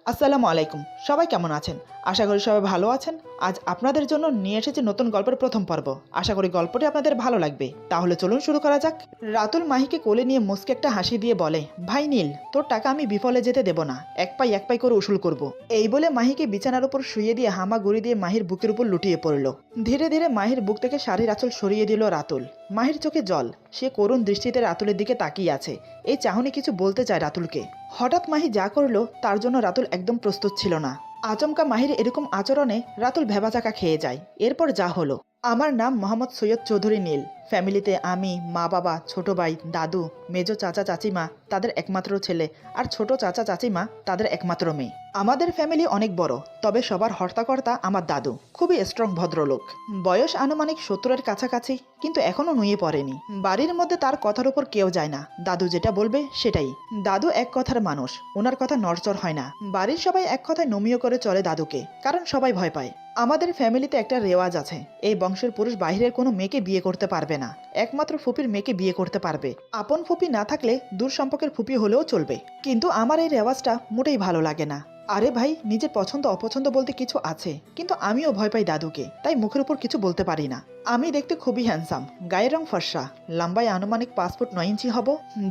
আসসালামু আলাইকুম। সবাই কেমন আছেন? আশা করি সবাই ভালো আছেন। আজ আপনাদের জন্য নিয়ে এসেছি নতুন গল্পের প্রথম পর্ব। আশা করি গল্পটি আপনাদের ভালো লাগবে। তাহলে চলুন শুরু করা যাক। রাতুল মাহিকে কোলে নিয়ে মুচকে একটা হাসি দিয়ে বলে, ভাই নীল, তোর টাকা আমি বিফলে যেতে দেব না। এক পাই করে উসুল করব। এই বলে মাহিকে বিছানার উপর শুইয়ে দিয়ে হামাগুড়ি দিয়ে মাহির বুকের উপর লুটিয়ে পড়ল। ধীরে ধীরে মাহির বুক থেকে শাড়ির আঁচল সরিয়ে দিল রাতুল। মাহির চোখে জল। সে করুণ দৃষ্টিতে রাতুলের দিকে তাকিয়ে আছে। এই চাহনি কিছু বলতে চায় রাতুলকে। হঠাৎ মাহি যা করলো তার জন্য রাতুল একদম প্রস্তুত ছিল না। আচমকা মাহির এরকম আচরণে রাতুল ভেবাচাকা খেয়ে যায়। এরপর যা হলো। আমার নাম মোহাম্মদ সৈয়দ চৌধুরী নীল। ফ্যামিলিতে আমি, মা বাবা, ছোট ভাই, দাদু, মেজো চাচা চাচিমা তাদের একমাত্র ছেলে, আর ছোট চাচা চাচিমা তাদের একমাত্র মেয়ে। আমাদের ফ্যামিলি অনেক বড়, তবে সবার হর্তাকর্তা আমার দাদু। খুবই স্ট্রং ভদ্রলোক। বয়স আনুমানিক 70-এর কাছাকাছি, কিন্তু এখনো নুয়ে পড়েনি। বাড়ির মধ্যে তার কথার উপর কেউ যায় না। দাদু যেটা বলবে সেটাই। দাদু এক কথার মানুষ, ওনার কথা নড়চড় হয় না। বাড়ির সবাই এক কথায় নমিও করে চলে দাদুকে, কারণ সবাই ভয় পায়। আমাদের ফ্যামিলিতে একটা রেওয়াজ আছে, এই বংশের পুরুষ বাইরের কোনো মেয়েকে বিয়ে করতে পারবে না। একমাত্র ফুপির মেয়েকে বিয়ে করতে পারবে। আপন ফুপি না থাকলে দূর সম্পর্কের ফুপি হলেও চলবে। কিন্তু আমার এই রেওয়াজটা মোটেই ভালো লাগে না। আরে ভাই, নিজের পছন্দ অপছন্দ বলতে কিছু আছে, কিন্তু আমিও ভয় পাই দাদুকে, তাই মুখের উপর কিছু বলতে পারি না। আমি দেখতে খুবই হ্যান্ডসাম, গায়ের রং ফর্সা, লম্বায় আনুমানিক 5 ফুট 9 ইঞ্চি হব।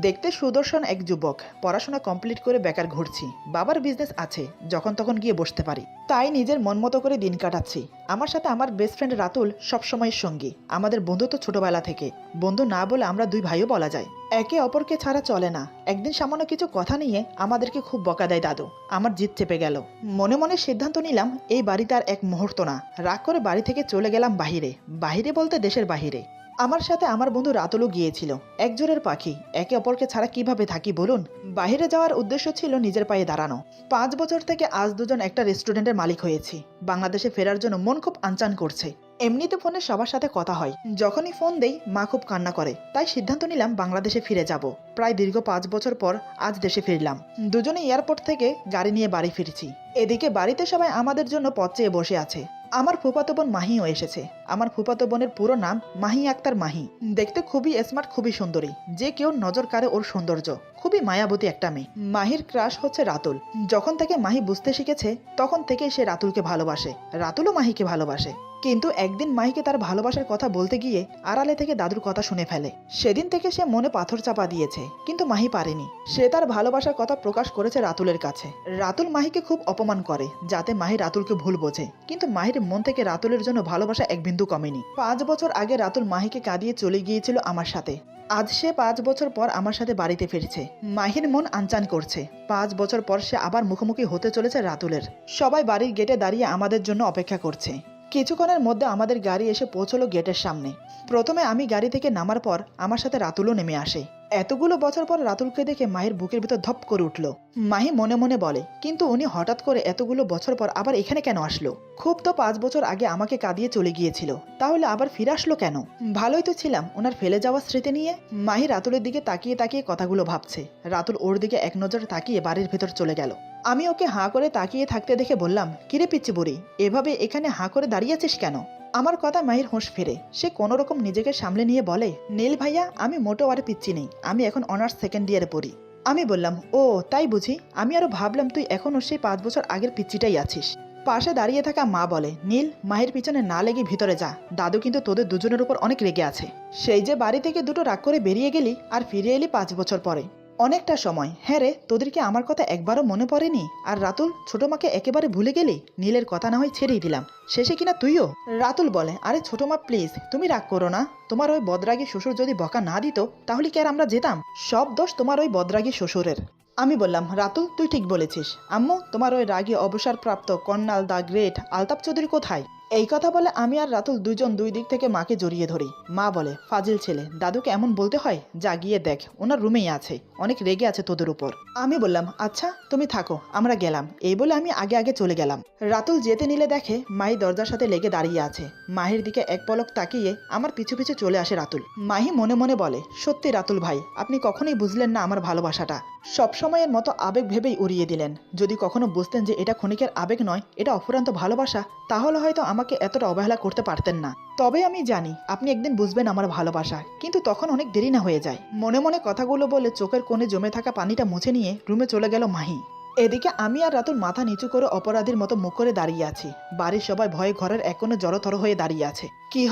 দেখতে সুদর্শন এক যুবক। পড়াশোনা কমপ্লিট করে বেকার ঘুরছি। বাবার বিজনেস আছে, যখন তখন গিয়ে বসতে পারি। তাই নিজের মন মতো করে দিন কাটাচ্ছি। আমার সাথে আমার বেস্ট ফ্রেন্ড রাতুল সবসময়ের সঙ্গী। আমাদের বন্ধুত্ব ছোটবেলা থেকে। বন্ধু না বলে আমরা দুই ভাইও বলা যায়। একে অপরকে ছাড়া চলে না। একদিন সামান্য কিছু কথা নিয়ে আমাদেরকে খুব বকা দেয় দাদু। আমার জিদ চেপে গেল। মনে মনে সিদ্ধান্ত নিলাম এই বাড়িতে আর এক মুহূর্ত না। রাগ করে বাড়ি থেকে চলে গেলাম বাহিরে। বাহিরে বলতে দেশের বাহিরে। আমার সাথে আমার বন্ধু রাতুলও গিয়েছিল। একজোড়ের পাখি, একে অপরকে ছাড়া কিভাবে থাকি বলুন। বাহিরে যাওয়ার উদ্দেশ্য ছিল নিজের পায়ে দাঁড়ানো। 5 বছর থেকে আজ দুজন একটা রেস্টুরেন্টের মালিক হয়েছি। বাংলাদেশে ফেরার জন্য মন খুব আনচান করছে। এমনিতে ফোনে সবার সাথে কথা হয়। যখনই ফোন দেই মা খুব কান্না করে। তাই সিদ্ধান্ত নিলাম বাংলাদেশে ফিরে যাব। প্রায় দীর্ঘ 5 বছর পর আজ দেশে ফিরলাম। দুজনে এয়ারপোর্ট থেকে গাড়ি নিয়ে বাড়ি ফিরছি। এদিকে বাড়িতে সবাই আমাদের জন্য পথ চেয়ে বসে আছে। আমার ফুফাতো বোন মাহিও এসেছে। আমার ফুফাতো বোনের পুরো নাম মাহি আক্তার মাহি। দেখতে খুবই স্মার্ট, খুবই সুন্দরী। যে কেউ নজর কাড়ে ওর সৌন্দর্য। খুবই মায়াবতী একটা মেয়ে। মাহির ক্রাশ হচ্ছে রাতুল। যখন থেকে মাহি বুঝতে শিখেছে তখন থেকেই সে রাতুলকে ভালোবাসে। রাতুলও মাহিকে ভালোবাসে। কিন্তু একদিন মাহিকে তার ভালোবাসার কথা বলতে গিয়ে আড়ালে থেকে দাদুর কথা শুনে ফেলে। সেদিন থেকে সে মনে পাথর চাপা দিয়েছে, কিন্তু মাহি পারেনি। সে তার ভালোবাসার কথা প্রকাশ করেছে রাতুলের কাছে। রাতুল মাহিকে খুব অপমান করে, যাতে মাহি রাতুলকে ভুল বোঝে। কিন্তু মাহির মন থেকে রাতুলের জন্য ভালোবাসা এক বিন্দু কমেনি। 5 বছর আগে রাতুল মাহিকে কাঁদিয়ে চলে গিয়েছিল আমার সাথে। আজ সে 5 বছর পর আমার সাথে বাড়িতে ফিরছে। মাহির মন আনচান করছে। 5 বছর পর সে আবার মুখোমুখি হতে চলেছে রাতুলের। সবাই বাড়ির গেটে দাঁড়িয়ে আমাদের জন্য অপেক্ষা করছে। কিছুক্ষণের মধ্যে আমাদের গাড়ি এসে পৌঁছলো গেটের সামনে। প্রথমে আমি গাড়ি থেকে নামার পর আমার সাথে রাতুলও নেমে আসে। এতগুলো বছর পর রাতুলকে দেখে মাহির বুকের ভিতর ধপ করে উঠল। মাহি মনে মনে বলে, কিন্তু উনি হঠাৎ করে এতগুলো বছর পর আবার এখানে কেন আসলো? খুব তো 5 বছর আগে আমাকে কাঁদিয়ে চলে গিয়েছিল, তাহলে আবার ফিরে আসলো কেন? ভালোই তো ছিলাম ওনার ফেলে যাওয়া স্মৃতি নিয়ে। মাহি রাতুলের দিকে তাকিয়ে তাকিয়ে কথাগুলো ভাবছে। রাতুল ওর দিকে এক নজর তাকিয়ে বাড়ির ভেতর চলে গেল। আমি ওকে হাঁ করে তাকিয়ে থাকতে দেখে বললাম, কিরে পিচ্চি বুড়ি, এভাবে এখানে হাঁ করে দাঁড়িয়ে আছিস কেন? আমার কথা মাহির হোঁশ ফেরে। সে কোনো রকম নিজেকে সামলে নিয়ে বলে, নীল ভাইয়া, আমি মোটেও আর পিচ্ছি নেই। আমি এখন অনার্স সেকেন্ড ইয়ারে পড়ি। আমি বললাম, ও তাই বুঝি? আমি আরো ভাবলাম তুই এখনও সেই 5 বছর আগের পিচ্চিটাই আছিস। পাশে দাঁড়িয়ে থাকা মা বলে, নীল, মাহির পিছনে না লেগে ভিতরে যা। দাদু কিন্তু তোদের দুজনের উপর অনেক রেগে আছে। সেই যে বাড়ি থেকে দুটো রাগ করে বেরিয়ে গেলি আর ফিরে এলি 5 বছর পরে। অনেকটা সময়। হ্যাঁ রে, তোদেরকে আমার কথা একবারও মনে পড়েনি? আর রাতুল, ছোট মাকে একেবারে ভুলে গেলি? নীলের কথা না হয় ছেড়েই দিলাম, শেষে কিনা তুইও। রাতুল বলে, আরে ছোট মা প্লিজ, তুমি রাগ করো না। তোমার ওই বদরাগী শ্বশুর যদি বকা না দিত তাহলে কি আর আমরা যেতাম? সব দোষ তোমার ওই বদরাগী শ্বশুরের। আমি বললাম, রাতুল তুই ঠিক বলেছিস। আম্মু, তোমার ওই রাগী অবসরপ্রাপ্ত কর্নাল দ্য গ্রেট আলতাফ চৌধুরী কোথায়? এই কথা বলে আমি আর রাতুল দুইজন দুই দিক থেকে মাকে জড়িয়ে ধরি। মা বলে, ফাজিল ছেলে, দাদুকে এমন বলতে হয়? যা গিয়ে দেখ, ওনার রুমেই আছে, অনেক রেগে আছে তোদের উপর। আমি বললাম, আচ্ছা তুমি থাকো, আমরা গেলাম। এই বলে আমি আগে আগে চলে গেলাম। রাতুল যেতে নিলে দেখে মাহি দরজার সাথে লেগে দাঁড়িয়ে আছে। মাহির দিকে এক পলক তাকিয়ে আমার পিছু পিছু চলে আসে রাতুল। মাহি মনে মনে বলে, সত্যি রাতুল ভাই, আপনি কখনোই বুঝলেন না আমার ভালোবাসাটা। সবসময়ের মতো আবেগ ভেবেই উড়িয়ে দিলেন। যদি কখনো বুঝতেন যে এটা ক্ষণিকের আবেগ নয়, এটা অফুরান্ত ভালোবাসা, তাহলে হয়তো আমাকে এতটা অবহেলা করতে পারতেন না। তবে আমি জানি আপনি একদিন বুঝবেন আমার ভালোবাসা, কিন্তু তখন অনেক দেরি না হয়ে যায়। মনে মনে কথাগুলো বলে চোখের কোণে জমে থাকা পানিটা মুছে নিয়ে রুমে চলে গেল মাহি। এদিকে আমি আর রাতুল মাথা নিচু করে অপরাধীর মতো মুখ করে দাঁড়িয়ে আছি। বাড়ির সবাই ভয়ে ঘরের এক কোণে জড়োথর হয়ে দাঁড়িয়ে আছে। কি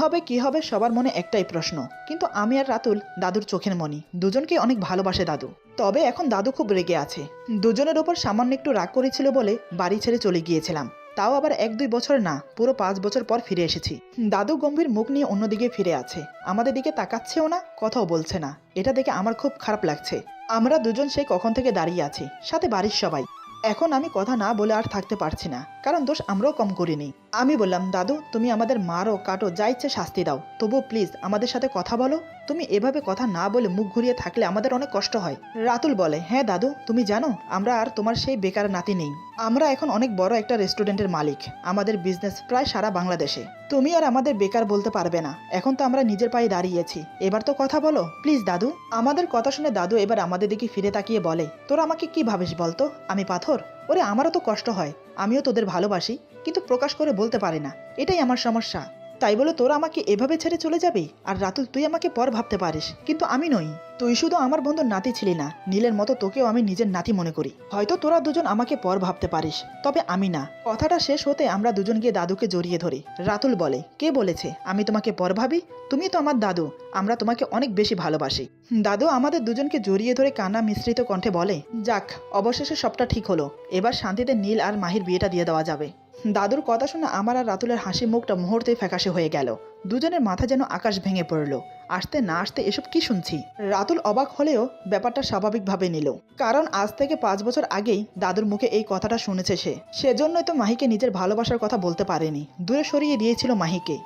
হবে সবার মনে একটাই প্রশ্ন। কিন্তু আমি আর রাতুল দাদুর চোখের মণি, দুজনকে অনেক ভালোবাসে দাদু। তবে এখন দাদু খুব রেগে আছে। দুজনের ওপর সামান্য একটু রাগ করেছিল বলে বাড়ি ছেড়ে চলে গিয়েছিলাম, তাও আবার 1-2 বছর না, পুরো 5 বছর পর ফিরে এসেছি। দাদু গম্ভীর মুখ নিয়ে অন্যদিকে ফিরে আছে, আমাদের দিকে তাকাচ্ছেও না, কথাও বলছে না। এটা দেখে আমার খুব খারাপ লাগছে। আমরা দুজন সেই কখন থেকে দাঁড়িয়ে আছি, সাথে বাড়ির সবাই। এখন আমি কথা না বলে আর থাকতে পারছি না, কারণ দোষ আমরাও কম করিনি। আমি বললাম, দাদু তুমি আমাদের মারো কাটো যা ইচ্ছে শাস্তি দাও, তবু প্লিজ আমাদের সাথে কথা বলো। তুমি এভাবে কথা না বলে মুখ ঘুরিয়ে থাকলে আমাদের অনেক কষ্ট হয়। রাতুল বলে, হ্যাঁ দাদু তুমি জানো আমরা আর তোমার সেই বেকার নাতি নেই। আমরা এখন অনেক বড় একটা রেস্টুরেন্টের মালিক, আমাদের বিজনেস প্রায় সারা বাংলাদেশে। তুমি আর আমাদের বেকার বলতে পারবে না, এখন তো আমরা নিজের পায়ে দাঁড়িয়েছি, এবার তো কথা বলো প্লিজ দাদু। আমাদের কথা শুনে দাদু এবার আমাদের দিকে ফিরে তাকিয়ে বলে, তোরা আমাকে কি ভাবিস বলতো, আমি পাথর? ওরে আমারও তো কষ্ট হয়, আমিও তোদের ভালোবাসি, কিন্তু প্রকাশ করে বলতে পারি না, এটাই আমার সমস্যা। তাই বলে তোরা আমাকে এভাবে ছেড়ে চলে যাবি? আর রাতুল তুই আমাকে পর ভাবতে পারিস, কিন্তু আমি নই। তুই শুধু আমার বন্ধুর নাতি ছিলি না, নীলের মতো তোকেও আমি নিজের নাতি মনে করি। হয়তো তোরা দুজন আমাকে পর ভাবতে পারিস, তবে আমি না। কথাটা শেষ হতে আমরা দুজন গিয়ে দাদুকে জড়িয়ে ধরি। রাতুল বলে, কে বলেছে আমি তোমাকে পর ভাবি? তুমি তো আমার দাদু, আমরা তোমাকে অনেক বেশি ভালোবাসি। দাদু আমাদের দুজনকে জড়িয়ে ধরে কান্না মিশ্রিত কণ্ঠে বলে, যাক অবশেষে সবটা ঠিক হলো, এবার শান্তিতে নীল আর মাহির বিয়েটা দিয়ে দেওয়া যাবে। দাদুর কথা শুনে আমার আর রাতুলের হাসি মুখটা মুহূর্তেই ফ্যাকাশে হয়ে গেল। দুজনের মাথা যেন আকাশ ভেঙে পড়ল। আসতে না আসতে এসব কি শুনছি। রাতুল অবাক হলেও ব্যাপারটা স্বাভাবিকভাবে নিল, কারণ আজ থেকে 5 বছর আগেই দাদুর মুখে এই কথাটা শুনেছে সে। সেজন্যই তো মাহিকে নিজের ভালোবাসার কথা বলতে পারেনি, দূরে সরিয়ে দিয়েছিল মাহিকে।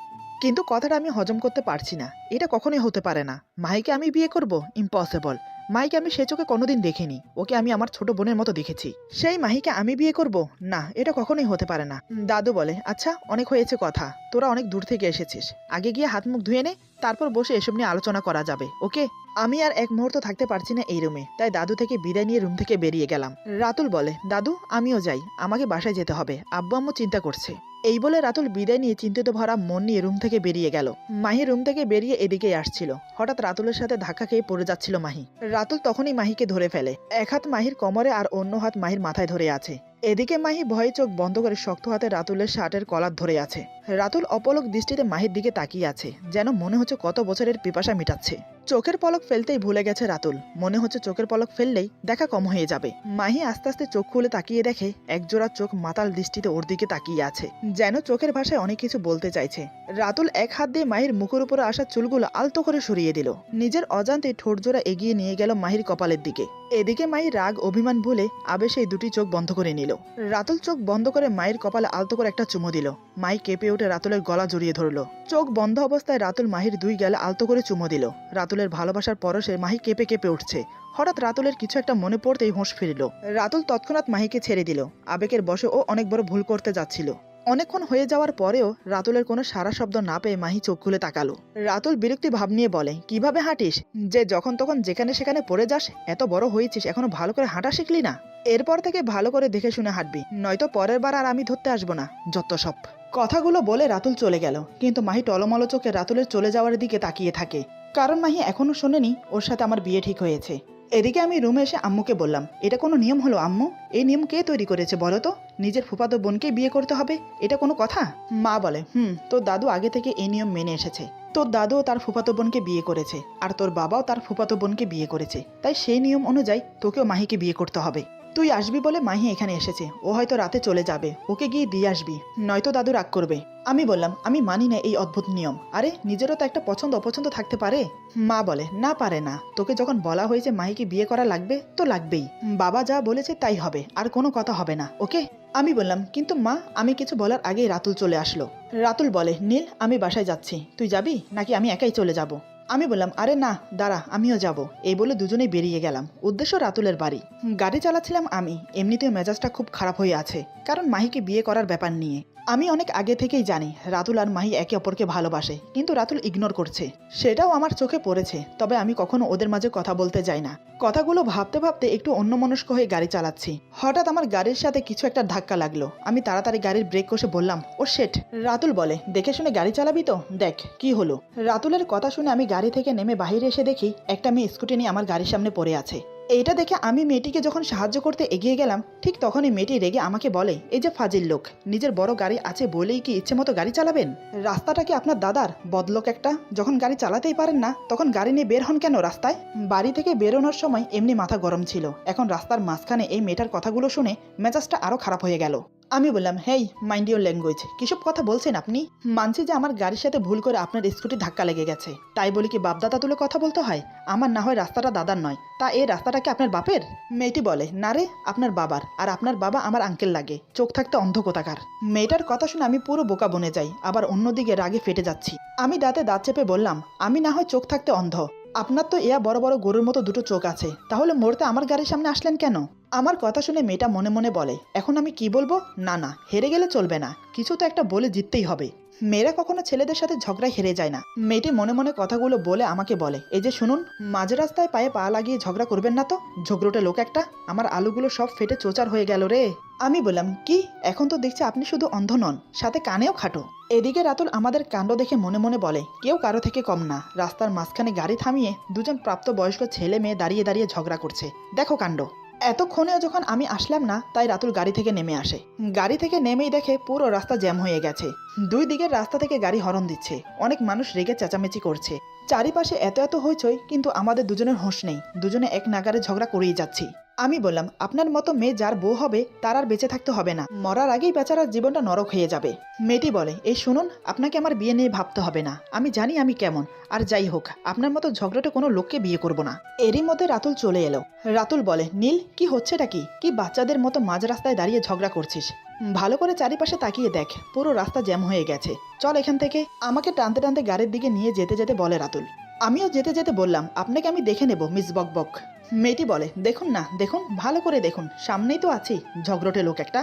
কিন্তু কথাটা আমি হজম করতে পারছি না, এটা কখনোই হতে পারে না। মাহিকে আমি বিয়ে করব? ইম্পসিবল। মাহিকে আমি সে চোখে কোনোদিন দেখিনি, ওকে আমি আমার ছোট বোনের মতো দেখেছি। সেই মাহিকে আমি বিয়ে করব? না, এটা কখনোই হতে পারে না। দাদু বলে, আচ্ছা অনেক হয়েছে কথা, তোরা অনেক দূর থেকে এসেছিস, আগে গিয়ে হাত মুখ ধুয়ে নে, তারপর বসে এসব নিয়ে আলোচনা করা যাবে, ওকে? আমি আর এক মুহূর্ত থাকতে পারছি না এই রুমে, তাই দাদু থেকে বিদায় নিয়ে রুম থেকে বেরিয়ে গেলাম। রাতুল বলে, দাদু আমিও যাই, আমাকে বাসায় যেতে হবে, আব্বু আম্মু চিন্তা করছে। এই বলে রাতুল বিদায় নিয়ে চিন্তিত ভরা মন নিয়ে রুম থেকে বেরিয়ে গেল। মাহি রুম থেকে বেরিয়ে এদিকেই আসছিল, হঠাৎ রাতুলের সাথে ধাক্কা খেয়ে পড়ে যাচ্ছিল মাহি। রাতুল তখনই মাহিকে ধরে ফেলে, এক হাত মাহির কোমরে আর অন্য হাত মাহির মাথায় ধরে আছে। এদিকে মাহি ভয়ে চোখ বন্ধ করে শক্ত হাতে রাতুলের শার্টের কলার ধরে আছে। রাতুল অপলক দৃষ্টিতে মাহির দিকে তাকিয়ে আছে, যেন মনে হচ্ছে কত বছরের পিপাসা মিটাচ্ছে। চোখের পলক ফেলতেই ভুলে গেছে রাতুল, মনে হচ্ছে চোখের পলক ফেললেই দেখা কম হয়ে যাবে। মাহি আস্তে আস্তে চোখ খুলে তাকিয়ে দেখে একজোড়া চোখ মাতাল দৃষ্টিতে ওর দিকে তাকিয়ে আছে, যেন চোখের ভাষায় অনেক কিছু বলতে চাইছে। রাতুল এক হাত দিয়ে মাহির মুখের উপরে আসা চুলগুলো আলতো করে সরিয়ে দিল, নিজের অজান্তে ঠোঁটজোড়া এগিয়ে নিয়ে গেল মাহির কপালের দিকে। এদিকে মাহি রাগ অভিমান ভুলে আবেশে দুটি চোখ বন্ধ করে নিল। রাতুল চোখ বন্ধ করে মায়ের কপালে আলতো করে একটা চুমু দিল। মাই কেঁপে উঠে রাতুলের গলা জড়িয়ে ধরল। চোখ বন্ধ অবস্থায় রাতুল মাহির 2 গালে আলতো করে চুমু দিল। রাতুলের ভালোবাসার পরশে মাহি কেঁপে কেঁপে উঠছে। হঠাৎ রাতুলের কিছু একটা মনে পড়তেই হোঁশ ফিরল। রাতুল তৎক্ষণাৎ মাহিকে ছেড়ে দিল। আবেগের বশে ও অনেক বড় ভুল করতে যাচ্ছিল। অনেকক্ষণ হয়ে যাওয়ার পরেও রাতুলের কোনো সারা শব্দ না পেয়ে মাহি চোখ খুলে তাকালো। রাতুল বিরক্তি ভাব নিয়ে বলে, কিভাবে হাঁটিস যে যখন তখন যেখানে সেখানে পড়ে যাস? এত বড় হয়েছিস এখনো ভালো করে হাঁটা শিখলি না? এরপর থেকে ভালো করে দেখে শুনে হাঁটবি, নয়তো পরের বার আর আমি ধরতে আসবো না, যত সব। কথাগুলো বলে রাতুল চলে গেল, কিন্তু মাহি টলমলো চোখে রাতুলের চলে যাওয়ার দিকে তাকিয়ে থাকে, কারণ মাহি এখনো শোনেনি ওর সাথে আমার বিয়ে ঠিক হয়েছে। এদিকে আমি রুমে এসে আম্মুকে বললাম, এটা কোনো নিয়ম হলো আম্মু? এই নিয়ম কে তৈরি করেছে বলো তো? নিজের ফুফাতো বোনকে বিয়ে করতে হবে, এটা কোনো কথা? মা বলে, তোর দাদু আগে থেকে এই নিয়ম মেনে এসেছে। তোর দাদুও তার ফুফাতো বোনকে বিয়ে করেছে, আর তোর বাবাও তার ফুফাতো বোনকে বিয়ে করেছে, তাই সেই নিয়ম অনুযায়ী তোকেও মাহিকে বিয়ে করতে হবে। তুই আসবি বলে মাহি এখানে এসেছে, ও হয়তো রাতে চলে যাবে, ওকে গিয়ে দিয়ে আসবি, নয়তো দাদু রাগ করবে। আমি বললাম, আমি মানি না এই অদ্ভুত নিয়ম, আরে নিজেরও তো একটা পছন্দ অপছন্দ থাকতে পারে। মা বলে, না পারে না, তোকে যখন বলা হয়েছে মাহিকে বিয়ে করা লাগবে তো লাগবেই, বাবা যা বলেছে তাই হবে, আর কোনো কথা হবে না, ওকে? আমি বললাম, কিন্তু মা, আমি কিছু বলার আগেই রাতুল চলে আসলো। রাতুল বলে, নীল আমি বাসায় যাচ্ছি, তুই যাবি নাকি আমি একাই চলে যাব? আমি বললাম, আরে না দাঁড়া, আমিও যাব। এই বলে দুজনেই বেরিয়ে গেলাম, উদ্দেশ্য রাতুলের বাড়ি। গাড়ি চালাচ্ছিলাম আমি, এমনিতেও মেজাজটা খুব খারাপ হয়ে আছে, কারণ মাহিকে বিয়ে করার ব্যাপার নিয়ে। আমি অনেক আগে থেকেই জানি রাতুল আর মাহি একে অপরকে ভালোবাসে, কিন্তু রাতুল ইগনোর করছে, সেটাও আমার চোখে পড়েছে। তবে আমি কখনো ওদের মাঝে কথা বলতে যাই না। কথাগুলো ভাবতে ভাবতে একটু অন্যমনস্ক হয়ে গাড়ি চালাচ্ছি। হঠাৎ আমার গাড়ির সাথে কিছু একটা ধাক্কা লাগলো। আমি তাড়াতাড়ি গাড়ির ব্রেক কষে বললাম, ও শেট। রাতুল বলে, দেখে শুনে গাড়ি চালাবি তো, দেখ কি হলো। রাতুলের কথা শুনে আমি গাড়ি থেকে নেমে বাইরে এসে দেখি একটা মেয়ে স্কুটি নিয়ে আমার গাড়ির সামনে পড়ে আছে। এইটা দেখে আমি মেয়েটিকে যখন সাহায্য করতে এগিয়ে গেলাম, ঠিক তখনই মেয়েটি রেগে আমাকে বলে, এই যে ফাজিল লোক, নিজের বড় গাড়ি আছে বলেই কি ইচ্ছে মতো গাড়ি চালাবেন? রাস্তাটা কি আপনার দাদার? বদলোক একটা, যখন গাড়ি চালাতেই পারেন না তখন গাড়ি নিয়ে বের হন কেন রাস্তায়? বাড়ি থেকে বেরোনোর সময় এমনি মাথা গরম ছিল, এখন রাস্তার মাঝখানে এই মেয়েটার কথাগুলো শুনে মেজাজটা আরো খারাপ হয়ে গেল। আমি বললাম, হেই মাইন্ড ইউর ল্যাঙ্গুয়েজ, কিসব কথা বলছেন আপনি? মানছি যে আমার গাড়ির সাথে ভুল করে আপনার স্কুটি ধাক্কা লেগে গেছে, তাই বলি কি বাপদাদা তুলে কথা বলতে হয়? আমার না হয় রাস্তাটা দাদার নয়, তা এই রাস্তাটা কি আপনার বাপের? মেয়েটি বলে, না রে, আপনার বাবার, আর আপনার বাবা আমার আঙ্কেল লাগে, চোখ থাকতে অন্ধ কোথাকার। মেয়েটার কথা শুনে আমি পুরো বোকা বনে যাই, আবার অন্যদিকে রাগে ফেটে যাচ্ছি। আমি দাঁতে দাঁত চেপে বললাম, আমি না হয় চোখ থাকতে অন্ধ, আপনার তো এয়া বড় বড় গরুর মতো দুটো চোখ আছে, তাহলে মরতে আমার গাড়ির সামনে আসলেন কেন? আমার কথা শুনে মেয়েটা মনে মনে বলে, এখন আমি কি বলবো? না না, হেরে গেলে চলবে না, কিছু তো একটা বলে জিততেই হবে। মেয়েরা কখনো ছেলেদের সাথে ঝগড়ায় হেরে যায় না। মেয়েটি মনে মনে কথাগুলো বলে আমাকে বলে, এই যে শুনুন, মাঝ রাস্তায় পায়ে পা লাগিয়ে ঝগড়া করবেন না তো, ঝগড়োটে লোক একটা। আমার আলুগুলো সব ফেটে চোচার হয়ে গেল রে। আমি বললাম, কি? এখন তো দেখছি আপনি শুধু অন্ধ নন, সাথে কানেও খাটো। এদিকে রাতুল আমাদের কাণ্ড দেখে মনে মনে বলে, কেউ কারো থেকে কম না। রাস্তার মাঝখানে গাড়ি থামিয়ে দুজন প্রাপ্তবয়স্ক ছেলে মেয়ে দাঁড়িয়ে দাঁড়িয়ে ঝগড়া করছে, দেখো কাণ্ড। এতক্ষণেও যখন আমি আসলাম না, তাই রাতুল গাড়ি থেকে নেমে আসে। গাড়ি থেকে নেমেই দেখে পুরো রাস্তা জ্যাম হয়ে গেছে। দুই দিকের রাস্তা থেকে গাড়ি হর্ন দিচ্ছে, অনেক মানুষ রেগে চেঁচামেচি করছে। চারিপাশে এত এত হইচই, কিন্তু আমাদের দুজনের হোঁশ নেই, দুজনে এক নাগারে ঝগড়া করেই যাচ্ছি। আমি বললাম, আপনার মতো মেয়ে যার বউ হবে তার আর বেঁচে থাকতে হবে না, মরার আগেই বেচারার জীবনটা নরক হয়ে যাবে। মেয়েটি বলে, এই শুনুন, আপনাকে আমার বিয়ে নিয়ে ভাবতে হবে না, আমি জানি আমি কেমন, আর যাই হোক আপনার মতো ঝগড়াটে কোনো লোককে বিয়ে করব না। এরই মধ্যে রাতুল চলে এলো। রাতুল বলে, নীল, কি হচ্ছেটা কি? কি বাচ্চাদের মতো মাঝ রাস্তায় দাঁড়িয়ে ঝগড়া করছিস? ভালো করে চারিপাশে তাকিয়ে দেখ, পুরো রাস্তা জ্যাম হয়ে গেছে, চল এখান থেকে। আমাকে টানতে টানতে গাড়ির দিকে নিয়ে যেতে যেতে বলে রাতুল। আমিও যেতে যেতে বললাম, আপনাকে আমি দেখে নেব মিস বকবক। মেয়েটি বলে, দেখুন না, দেখুন, ভালো করে দেখুন, সামনেই তো আছি, ঝগড়টে লোক একটা।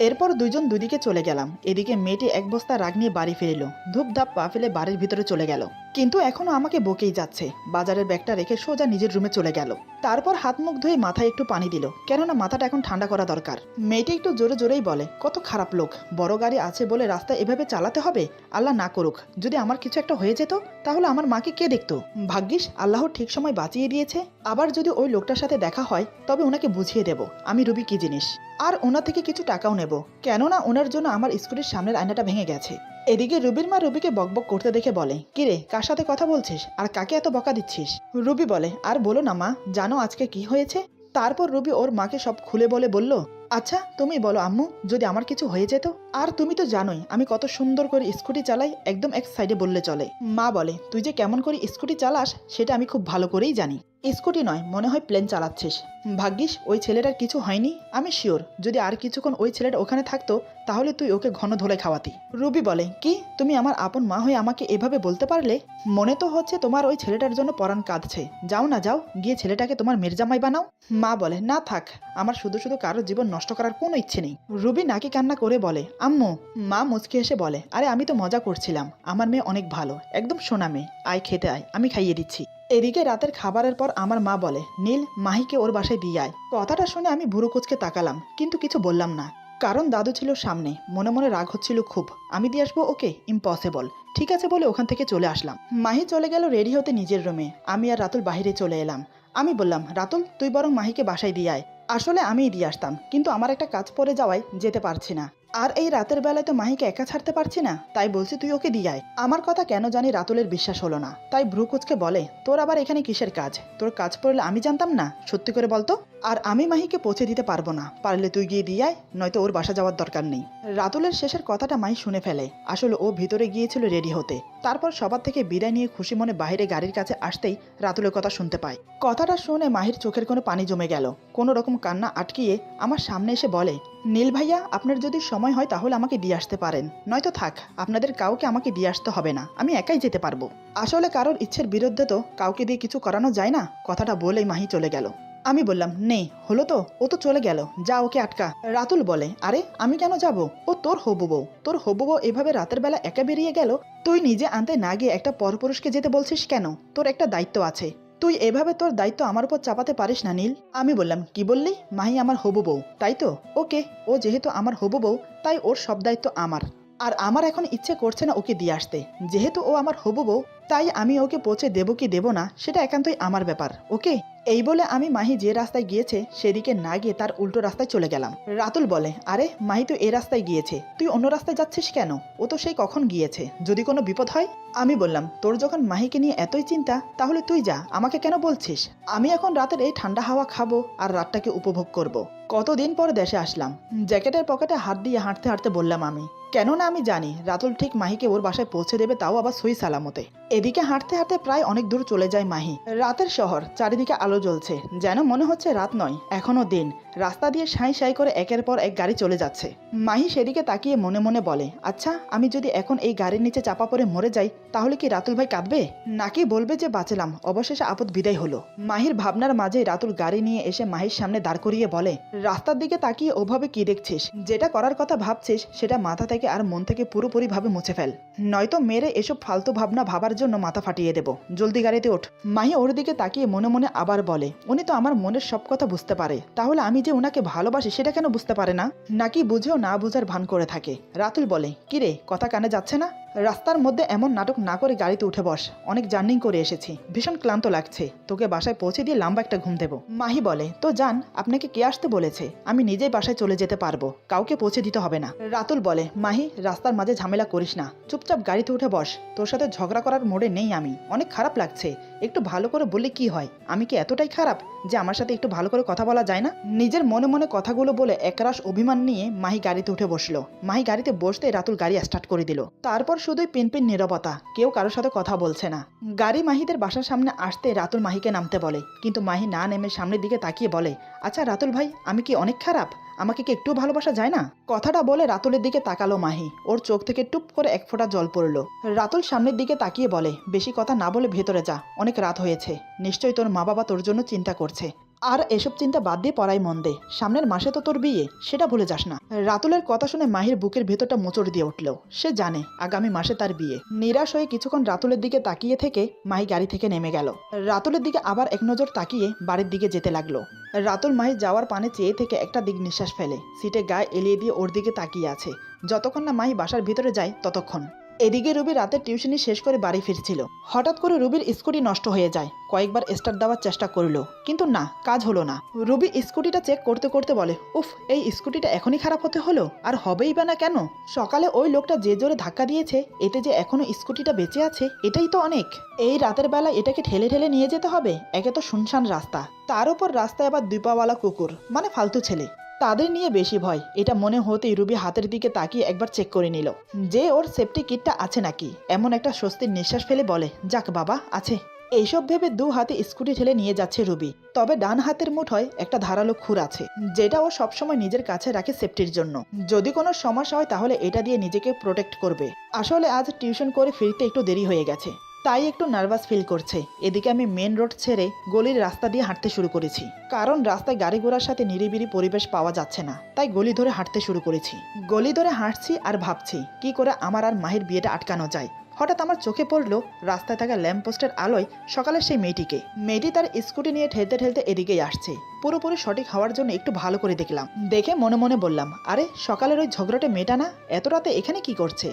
এরপর দুইজন দুদিকে চলে গেলাম। এদিকে মেয়েটি এক বস্তা রাগ নিয়ে বাড়ি ফিরিল, ধূপধাপ পা ফেলে বাড়ির ভিতরে চলে গেল, কিন্তু এখনো আমাকে বকেই যাচ্ছে। বাজারের ব্যাগটা রেখে সোজা নিজের রুমে চলে গেল। তারপর হাত মুখ ধুয়ে মাথায় একটু পানি দিল, কেননা মাথাটা এখন ঠান্ডা করা দরকার। মেয়েটি একটু জোরে জোরেই বলে, কত খারাপ লোক, বড় গাড়ি আছে বলে রাস্তা এভাবে চালাতে হবে? আল্লাহ না করুক, যদি আমার কিছু একটা হয়ে যেত তাহলে আমার মাকে কে দেখতো? ভাগ্যিস আল্লাহ ঠিক সময় বাঁচিয়ে দিয়েছে। আবার যদি ওই লোকটার সাথে দেখা হয় তবে ওনাকে বুঝিয়ে দেব আমি রুবি কি জিনিস, আর ওনা থেকে কিছু টাকাও নেব, কেননা ওনার জন্য আমার স্কুটির সামনের আয়নাটা ভেঙে গেছে। এদিকে রুবির মা রুবিকে বকবক করতে দেখে বলে, কিরে, কার সাথে কথা বলছিস আর কাকে এত বকা দিচ্ছিস? রুবি বলে, আর বলো না মা, জানো আজকে কি হয়েছে? তারপর রুবি ওর মাকে সব খুলে বলল, আচ্ছা তুমি বলো আম্মু, যদি আমার কিছু হয়ে যেত? আর তুমি তো জানোই আমি কত সুন্দর করে স্কুটি চালাই, একদম এক সাইডে বললে চলে। মা বলে, তুই যে কেমন করে স্কুটি চালাস সেটা আমি খুব ভালো করেই জানি। স্কুটি নয়, মনে হয় প্লেন চালাচ্ছিস। ভাগ্যিস ওই ছেলেটার কিছু হয়নি। আমি শিওর যদি আর কিছুক্ষণ ওই ছেলেটা ওখানে থাকতো তাহলে তুই ওকে ঘন ধোলাই খাওয়াতি। রুবি বলে, কি, তুমি আমার আপন মা হয়ে আমাকে এভাবে বলতে পারলে? মনে তো হচ্ছে তোমার ওই ছেলেটার জন্য পরাণ কাঁদছে। যাও না, যাও গিয়ে ছেলেটাকে তোমার মির্জামাই বানাও। মা বলে, না থাক, আমার শুধু শুধু কারোর জীবন নষ্ট করার কোনো ইচ্ছে নেই। রুবি নাকি কান্না করে বলে, আম্মু। মা মুচকি এসে বলে, আরে আমি তো মজা করছিলাম, আমার মেয়ে অনেক ভালো, একদম সোনা মেয়ে, আয় খেতে আয়, আমি খাইয়ে দিচ্ছি। এদিকে রাতের খাবারের পর আমার মা বলে, নীল, মাহিকে ওর বাসায় দিয়ে আয়। কথাটা শুনে আমি ভুরু কুচকে তাকালাম, কিন্তু কিছু বললাম না, কারণ দাদু ছিল সামনে। মনে মনে রাগ হচ্ছিল খুব। আমি দিয়ে আসবো ওকে? ইম্পসিবল। ঠিক আছে বলে ওখান থেকে চলে আসলাম। মাহি চলে গেল রেডি হতে নিজের রুমে, আমি আর রাতুল বাহিরে চলে এলাম। আমি বললাম, রাতুল, তুই বরং মাহিকে বাসায় দিয়ে আয়। আসলে আমিই দিয়ে আসতাম, কিন্তু আমার একটা কাজ পড়ে যাওয়ায় যেতে পারছি না। আর এই রাতের বেলায় তো মাহিকে একা ছাড়তে পারছি না, তাই বলছি তুই ওকে দিয়ে আয়। আমার কথা কেন জানি রাতুলের বিশ্বাস হলো না, তাই ভ্রু কুচকে বলে, তোর আবার এখানে কিসের কাজ? তোর কাজ পড়লে আমি জানতাম না? সত্যি করে বলতো। আর আমি মাহিকে পৌঁছে দিতে পারবো না, পারলে তুই গিয়ে দিয়ে আয়, নয়তো ওর বাসা যাওয়ার দরকার নেই। রাতুলের শেষের কথাটা মাহি শুনে ফেলে। আসলে ও ভিতরে গিয়েছিল রেডি হতে। তারপর সবার থেকে বিদায় নিয়ে খুশি মনে বাইরে গাড়ির কাছে আসতেই রাতুলের কথা শুনতে পায়। কথাটা শুনে মাহির চোখের কোনো পানি জমে গেল। কোনো রকম কান্না আটকিয়ে আমার সামনে এসে বলে, নীল ভাইয়া, আপনার যদি সময় হয় তাহলে আমাকে দিয়ে আসতে পারেন, নয়তো থাক, আপনাদের কাউকে আমাকে দিয়ে আসতে হবে না, আমি একাই যেতে পারবো। আসলে কারোর ইচ্ছের বিরুদ্ধে তো কাউকে দিয়ে কিছু করানো যায় না। কথাটা বলেই মাহি চলে গেল। আমি বললাম, নে হলো তো, ও তো চলে গেল, যা ওকে আটকা। রাতুল বলে, আরে আমি কেন যাব? ও তোর হবু বউ, তোর হবু বউ এভাবে রাতের বেলা একা বেরিয়ে গেল, তুই নিজে আনতে না গিয়ে একটা পরপুরুষকে যেতে বলছিস কেন? তোর একটা দায়িত্ব আছে, তুই এভাবে তোর দায়িত্ব আমার উপর চাপাতে পারিস না নীল। আমি বললাম, কি বললি? মাহি আমার হবু বউ, তাই তো? ওকে, ও যেহেতু আমার হবু বউ তাই ওর সব দায়িত্ব আমার। আর আমার এখন ইচ্ছে করছে না ওকে দিয়ে আসতে। যেহেতু ও আমার হবু বউ, তাই আমি ওকে পৌঁছে দেবো কি দেবো না সেটা একান্তই আমার ব্যাপার। ওকে। এই বলে আমি মাহি যে রাস্তায় গিয়েছে সেদিকে না গিয়ে তার উল্টো রাস্তায় চলে গেলাম। রাতুল বলে, আরে মাহি তো এই রাস্তায় গিয়েছে, তুই অন্য রাস্তায় যাচ্ছিস কেন? ও তো সেই কখন গিয়েছে, যদি কোনো বিপদ হয়। আমি বললাম, তোর যখন মাহিকে নিয়ে এতই চিন্তা তাহলে তুই যা, আমাকে কেন বলছিস? আমি এখন রাতের এই ঠান্ডা হাওয়া খাবো আর রাতটাকে উপভোগ করব। কতদিন পর দেশে আসলাম। জ্যাকেটের পকেটে হাত দিয়ে হাঁটতে হাঁটতে বললাম আমি, কেননা আমি জানি রাতুল ঠিক মাহিকে ওর বাসায় পৌঁছে দেবে, তাও আবার সই সালামতে। এদিকে হাঁটতে হাঁটতে প্রায় অনেক দূর চলে যায় মাহি। রাতের শহর, চারিদিকে আলো জ্বলছে, যেন মনে হচ্ছে রাত নয় এখনো দিন। রাস্তা দিয়ে সাঁই সাঁই করে একের পর এক গাড়ি চলে যাচ্ছে। মাহি সেদিকে তাকিয়ে মনে মনে বলে, আচ্ছা আমি যদি এখন এই গাড়ির নিচে চাপা পড়ে মরে যাই তাহলে কি রাতুল ভাই কাঁদবে, নাকি বলবে যে বাঁচলাম, অবশেষে আপদ বিদায় হলো। মাহির ভাবনার মাঝে রাতুল গাড়ি নিয়ে এসে মাহির সামনে দাঁড় করিয়ে বলে, রাস্তার দিকে তাকিয়ে ওভাবে কি দেখছিস? যেটা করার কথা ভাবছিস সেটা মাথা থেকে আর মন থেকে পুরোপুরি ভাবে মুছে ফেল, নয়তো মেরে এসব ফালতু ভাবনা ভাবার জন্য মাথা ফাটিয়ে দেব। জলদি গাড়িতে ওঠ। মাহি ওর দিকে তাকিয়ে মনে মনে আবার বলে, উনি তো আমার মনের সব কথা বুঝতে পারে, তাহলে আমি যে ওনাকে ভালোবাসি সেটা কেন বুঝতে পারে না? নাকি বুঝেও না বুঝার ভান করে থাকে? রাতুল বলে, কিরে কথা কানে যাচ্ছে না? রাস্তার মধ্যে এমন নাটক না করে গাড়িতে উঠে বস, অনেক জার্নিং করে এসেছি, ভীষণ ক্লান্ত লাগছে, তোকে বাসায় পৌঁছে দিয়ে লম্বা একটা ঘুম দেবো। মাহি বলে, তো যান, আপনাকে কে আসতে বলেছে? আমি নিজেই বাসায় চলে যেতে পারবো, কাউকে পৌঁছে দিতে হবে না। রাতুল বলে, মাহি রাস্তার মাঝে ঝামেলা করিস না, চুপচাপ গাড়িতে উঠে বস, তোর সাথে ঝগড়া করার মোড়ে নেই আমি, অনেক খারাপ লাগছে, একটু ভালো করে বললে কি হয়? আমি কি এতটাই খারাপ যে আমার সাথে একটু ভালো করে কথা বলা যায় না? নিজের মনে মনে কথাগুলো বলে একরাশ অভিমান নিয়ে মাহি গাড়িতে উঠে বসলো। মাহি গাড়িতে বসতে রাতুল গাড়ি স্টার্ট করে দিল। তারপর শুধুই পিনপিন নীরবতা, কেউ কারোর সাথে কথা বলছে না। গাড়ি মাহিদের বাসার সামনে আসতে রাতুল মাহিকে নামতে বলে, কিন্তু মাহি না নেমে সামনের দিকে তাকিয়ে বলে, আচ্ছা রাতুল ভাই, আমি কি অনেক খারাপ? আমাকে কি একটু ভালোবাসা যায় না? কথাটা বলে রাতুলের দিকে তাকালো মাহি, ওর চোখ থেকে টুপ করে এক ফোঁটা জল পড়লো। রাতুল সামনের দিকে তাকিয়ে বলে, বেশি কথা না বলে ভেতরে যা, অনেক রাত হয়েছে, নিশ্চয়ই তোর মা বাবা তোর জন্য চিন্তা করছে। আর এসব চিন্তা বাদ দিয়ে পড়াই মন দে, সামনের মাসে তো তোর বিয়ে, সেটা ভুলে যাস না। রাতুলের কথা শুনে মাহির বুকের ভেতরটা মোচড় দিয়ে উঠল। সে জানে আগামী মাসে তার বিয়ে। নিরাশ হয়ে কিছুক্ষণ রাতুলের দিকে তাকিয়ে থেকে মাহি গাড়ি থেকে নেমে গেল। রাতুলের দিকে আবার এক নজর তাকিয়ে বাড়ির দিকে যেতে লাগলো। রাতুল মাহি যাওয়ার পানে চেয়ে থেকে একটা দিক নিঃশ্বাস ফেলে, সিটে গায়ে এলিয়ে দিয়ে ওর দিকে তাকিয়ে আছে। যতক্ষণ না মাহি বাসার ভিতরে যায় ততক্ষণ। এদিকে রুবি রাতের টিউশনি শেষ করে বাড়ি ফিরছিল। হঠাৎ করে রুবির স্কুটি নষ্ট হয়ে যায়। কয়েকবার স্টার্ট দেওয়ার চেষ্টা করলো, কিন্তু না, কাজ হলো না। রুবি স্কুটিটা চেক করতে করতে বলে, উফ, এই স্কুটিটা এখনই খারাপ হতে হলো, আর হবেই বা না কেন? সকালে ওই লোকটা যে জোরে ধাক্কা দিয়েছে, এতে যে এখনো স্কুটিটা বেঁচে আছে এটাই তো অনেক। এই রাতের বেলা এটাকে ঠেলে ঠেলে নিয়ে যেতে হবে, একে তো শুনশান রাস্তা, তার উপর রাস্তায় আবার দুই পাওয়ালা কুকুর, মানে ফালতু ছেলে, তাদের নিয়ে বেশি ভয়। এটা মনে হতেই রুবি হাতের দিকে তাকিয়ে একবার চেক করে নিল যে ওর সেফটি কিটটা আছে নাকি। এমন একটা স্বস্তির নিঃশ্বাস ফেলে বলে, যাক বাবা, আছে। এইসব ভেবে দু হাতে স্কুটি ঠেলে নিয়ে যাচ্ছে রুবি। তবে ডান হাতের মুঠোয় একটা ধারালো খুর আছে, যেটা ও সবসময় নিজের কাছে রাখে সেফটির জন্য। যদি কোনো সমস্যা হয় তাহলে এটা দিয়ে নিজেকে প্রোটেক্ট করবে। আসলে আজ টিউশন করে ফিরতে একটু দেরি হয়ে গেছে, তাই একটু নার্ভাস ফিল করছে। এদিকে আমি মেন রোড ছেড়ে গলির রাস্তা দিয়ে হাঁটতে শুরু করেছি, কারণ রাস্তায় গাড়ি ঘোড়ার সাথে নিরিবিলি পরিবেশ পাওয়া যাচ্ছে না, তাই গলি ধরে হাঁটতে শুরু করেছি। গলি ধরে হাঁটছি আর ভাবছি কি করে আমার আর মাহির বিয়েটা আটকানো যায়। হঠাৎ আমার চোখে পড়লো রাস্তায় থাকা ল্যাম্পপোস্টের আলোয় সকালের সেই মেয়েটিকে। মেয়েটি তার স্কুটি নিয়ে ঠেলতে ঠেলতে এদিকেই আসছে। পুরোপুরি সঠিক হওয়ার জন্য একটু ভালো করে দেখলাম। দেখে মনে মনে বললাম, আরে সকালের ওই ঝগড়াটে মেয়েটা না, এত রাতে এখানে কি করছে?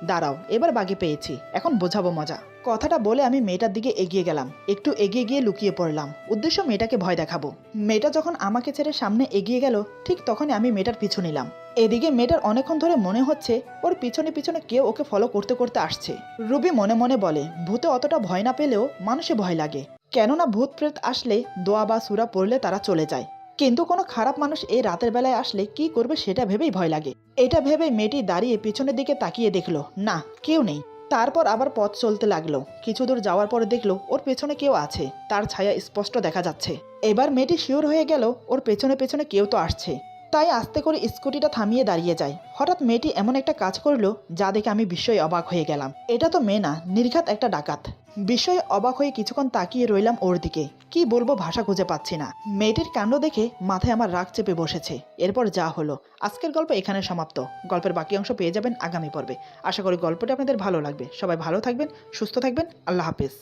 দাঁড়াও, এবার বাগে পেয়েছি, এখন বোঝাবো মজা। কথাটা বলে আমি মেয়েটার দিকে এগিয়ে গেলাম। একটু এগিয়ে গিয়ে লুকিয়ে পড়লাম, উদ্দেশ্য মেয়েটাকে ভয় দেখাবো। মেয়েটা যখন আমাকে ছেড়ে সামনে এগিয়ে গেল, ঠিক তখনই আমি মেয়েটার পিছু নিলাম। এদিকে মেয়েটার অনেকক্ষণ ধরে মনে হচ্ছে ওর পিছনে পিছনে কেউ ওকে ফলো করতে করতে আসছে। রুবি মনে মনে বলে, ভূতে অতটা ভয় না পেলেও মানুষে ভয় লাগে, কেননা ভূত প্রেত আসলে দোয়া বা সূরা পড়লে তারা চলে যায়, কিন্তু কোনো খারাপ মানুষ এই রাতের বেলায় আসলে কি করবে সেটা ভেবেই ভয় লাগে। এটা ভেবে মেয়েটি দাঁড়িয়ে পিছনের দিকে তাকিয়ে দেখলো, না, কেউ নেই। তারপর আবার পথ চলতে লাগলো। কিছু দূর যাওয়ার পরে দেখলো ওর পেছনে কেউ আছে, তার ছায়া স্পষ্ট দেখা যাচ্ছে। এবার মেয়েটি শিওর হয়ে গেল ওর পেছনে পেছনে কেউ তো আসছে, তাই আস্তে করে স্কুটিটা থামিয়ে দাঁড়িয়ে যায়। হঠাৎ মেয়েটি এমন একটা কাজ করলো যা দেখে আমি বিস্ময়ে অবাক হয়ে গেলাম। এটা তো মেয়ে না, নির্ঘাত একটা ডাকাত। বিস্ময়ে অবাক হয়ে কিছুক্ষণ তাকিয়ে রইলাম ওর দিকে, কি বলবো ভাষা খুঁজে পাচ্ছি না। মেয়েটির কাণ্ড দেখে মাথায় আমার রাগ চেপে বসেছে। এরপর যা হলো, আজকের গল্প এখানে সমাপ্ত। গল্পের বাকি অংশ পেয়ে যাবেন আগামী পর্বে। আশা করি গল্পটি আপনাদের ভালো লাগবে। সবাই ভালো থাকবেন, সুস্থ থাকবেন, আল্লাহ হাফেজ।